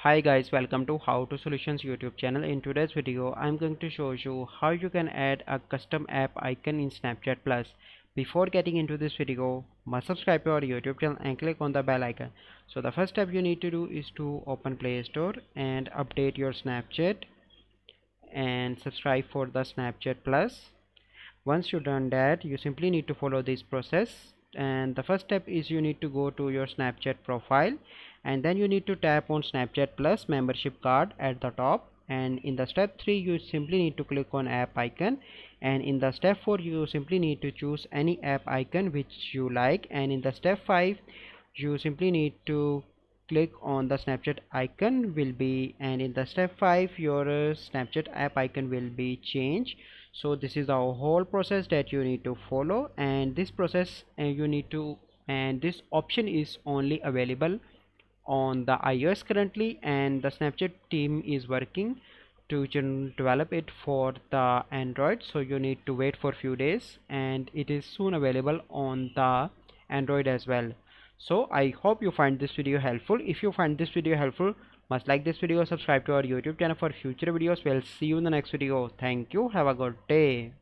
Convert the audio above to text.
Hi guys, welcome to How to Solutions YouTube channel. In today's video, I'm going to show you how you can add a custom app icon in Snapchat Plus. Before getting into this video, must subscribe to our YouTube channel and click on the bell icon. So the first step you need to do is to open Play Store and update your Snapchat and subscribe for the Snapchat Plus. Once you've done that, you simply need to follow this process, and the first step is you need to go to your Snapchat profile, and then you need to tap on Snapchat Plus membership card at the top, and in the step 3 you simply need to click on app icon, and in the step 4 you simply need to choose any app icon which you like, and in the step 5 you simply need to click on the Snapchat icon will be, and in the step 5 your Snapchat app icon will be changed. So this is the whole process that you need to follow, and this process you need to, and this option is only available on the iOS currently, and the Snapchat team is working to develop it for the Android, so you need to wait for few days, and it is soon available on the Android as well. So I hope you find this video helpful. If you find this video helpful, must like this video, subscribe to our YouTube channel for future videos. We'll see you in the next video. Thank you, have a good day.